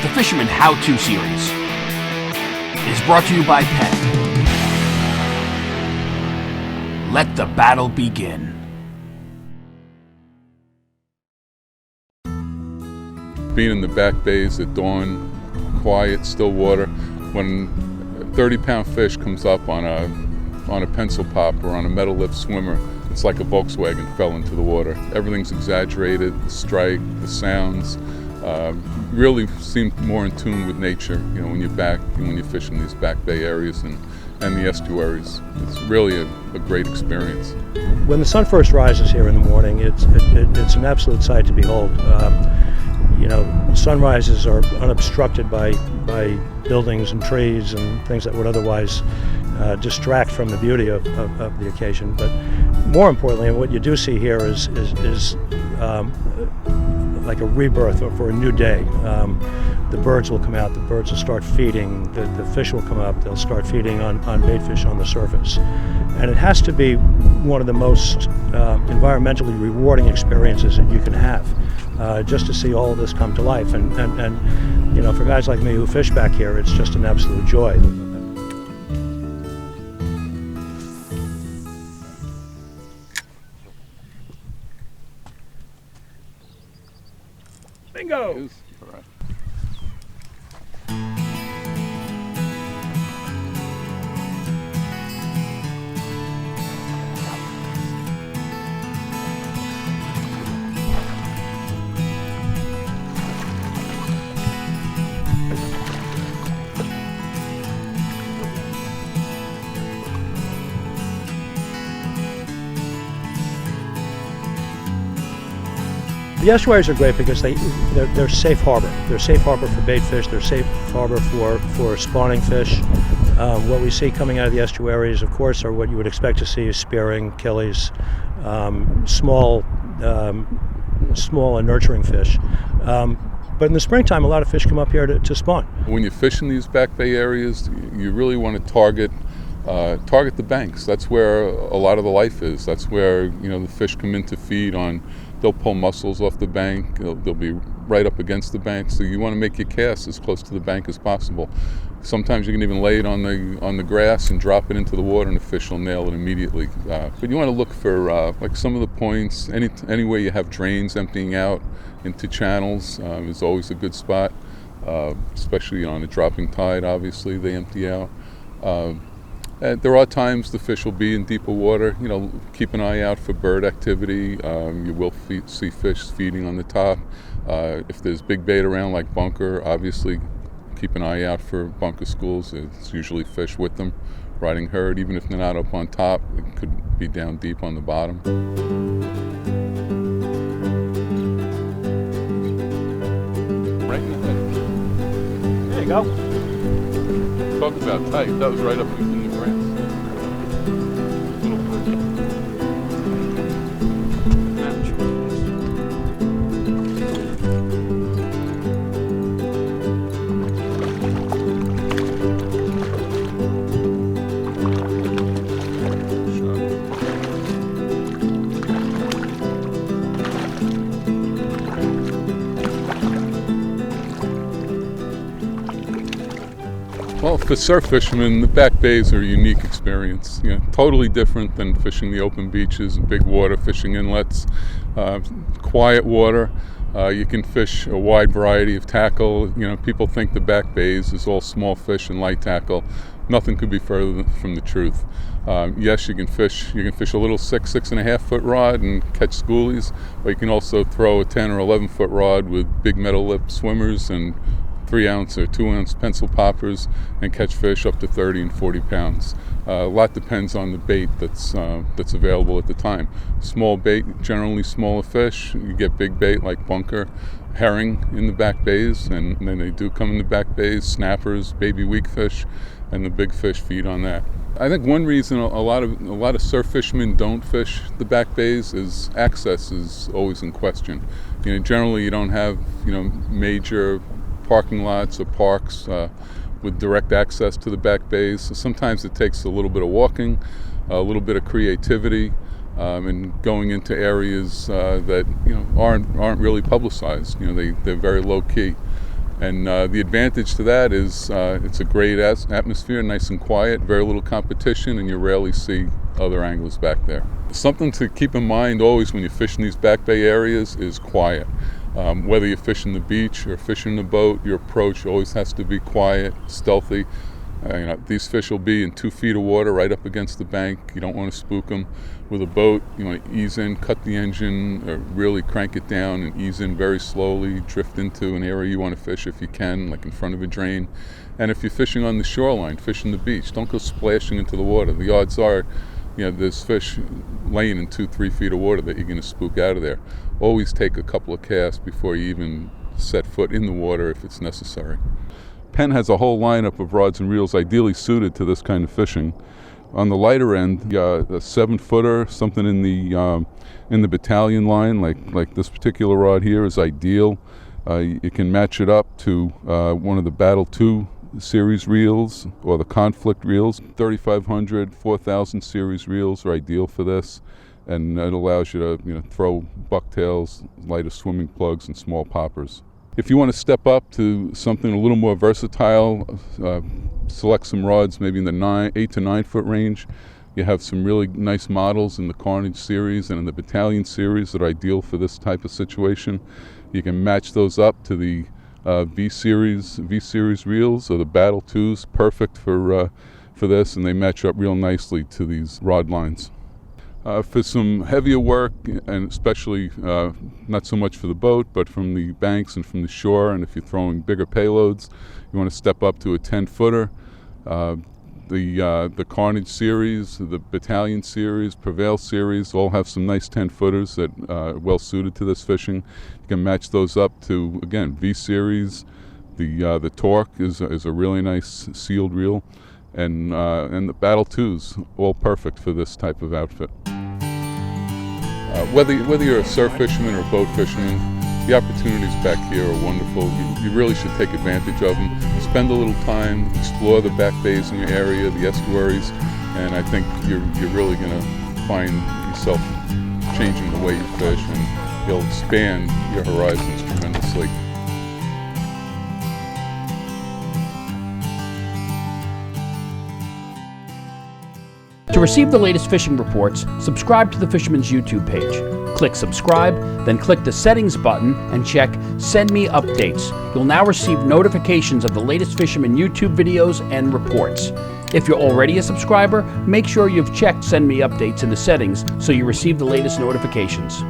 The Fisherman How-To Series is brought to you by Penn. Let the battle begin. Being in the back bays at dawn, quiet, still water, when a 30-pound fish comes up on a pencil pop or on a metal lip swimmer, it's like a Volkswagen fell into the water. Everything's exaggerated, the strike, the sounds, really seem more in tune with nature, when you fish in these back bay areas and the estuaries. It's really a great experience. When the sun first rises here in the morning, it's an absolute sight to behold. Sunrises are unobstructed by buildings and trees and things that would otherwise distract from the beauty of the occasion. But more importantly, what you do see here is like a rebirth for a new day. The birds will come out, the birds will start feeding, the fish will come up, they'll start feeding on bait fish on the surface. And it has to be one of the most environmentally rewarding experiences that you can have, just to see all of this come to life. And for guys like me who fish back here, it's just an absolute joy. Bingo! All right. The estuaries are great because they're safe harbor. They're safe harbor for bait fish. They're safe harbor for spawning fish. What we see coming out of the estuaries, of course, are what you would expect to see: is spearing, killies, small and nurturing fish. But in the springtime, a lot of fish come up here to spawn. When you fish in these back bay areas, you really want to target the banks. That's where a lot of the life is. That's where the fish come in to feed on. They'll pull mussels off the bank. They'll be right up against the bank. So you want to make your cast as close to the bank as possible. Sometimes you can even lay it on the grass and drop it into the water, and the fish will nail it immediately. But you want to look for like some of the points. Anywhere you have drains emptying out into channels is always a good spot, especially on a dropping tide. Obviously, they empty out. There are times the fish will be in deeper water. Keep an eye out for bird activity. You will see fish feeding on the top. If there's big bait around like bunker, obviously keep an eye out for bunker schools. It's usually fish with them, riding herd. Even if they're not up on top, it could be down deep on the bottom. Right in the head. There you go. Talk about tight. That was right up in the grass. Well, for surf fishermen, the back bays are a unique experience. Totally different than fishing the open beaches and big water, fishing inlets. Quiet water. You can fish a wide variety of tackle. People think the back bays is all small fish and light tackle. Nothing could be further from the truth. Yes, you can fish a little 6.5 foot rod and catch schoolies, but you can also throw a 10 or 11 foot rod with big metal lip swimmers and 3-ounce or 2-ounce pencil poppers and catch fish up to 30 and 40 pounds. A lot depends on the bait that's available at the time. Small bait, generally smaller fish. You get big bait like bunker, herring in the back bays, and then they do come in the back bays, snappers, baby weak fish, and the big fish feed on that. I think one reason a lot of surf fishermen don't fish the back bays is access is always in question. Generally you don't have major parking lots or parks with direct access to the back bays. So sometimes it takes a little bit of walking, a little bit of creativity, and going into areas that aren't really publicized. They're very low key. And the advantage to that is it's a great atmosphere, nice and quiet, very little competition, and you rarely see other anglers back there. Something to keep in mind always when you fish in these back bay areas is quiet. Whether you're fishing the beach or fishing the boat, your approach always has to be quiet, stealthy. These fish will be in 2 feet of water right up against the bank. You don't want to spook them. With a boat, you want to ease in, cut the engine, or really crank it down and ease in very slowly, drift into an area you want to fish if you can, like in front of a drain. And if you're fishing on the shoreline, fishing the beach, don't go splashing into the water. The odds are, there's fish laying in 2-3 feet of water that you're going to spook out of there. Always take a couple of casts before you even set foot in the water if it's necessary. Penn has a whole lineup of rods and reels ideally suited to this kind of fishing. On the lighter end, a 7-footer, something in the battalion line, like this particular rod here, is ideal. You can match it up to one of the Battle 2 series reels or the conflict reels. 3500, 4000 series reels are ideal for this, and it allows you to throw bucktails, lighter swimming plugs, and small poppers. If you want to step up to something a little more versatile, select some rods maybe in the 8 to 9 foot range. You have some really nice models in the Carnage series and in the Battalion series that are ideal for this type of situation. You can match those up to the V series reels or the Battle 2s, perfect for this, and they match up real nicely to these rod lines. For some heavier work, and especially not so much for the boat, but from the banks and from the shore, and if you're throwing bigger payloads, you want to step up to a 10-footer. The Carnage series, the Battalion series, Prevail series all have some nice 10-footers that are well suited to this fishing. You can match those up to, again, V series. The Torque is a really nice sealed reel, and the Battle 2s, all perfect for this type of outfit. Whether you're a surf fisherman or a boat fisherman, the opportunities back here are wonderful. You really should take advantage of them. Spend a little time, explore the back bays in your area, the estuaries, and I think you're really going to find yourself changing the way you fish, and you'll expand your horizons tremendously. To receive the latest fishing reports, subscribe to the Fisherman's YouTube page. Click subscribe, then click the settings button and check Send Me Updates. You'll now receive notifications of the latest Fisherman YouTube videos and reports. If you're already a subscriber, make sure you've checked Send Me Updates in the settings so you receive the latest notifications.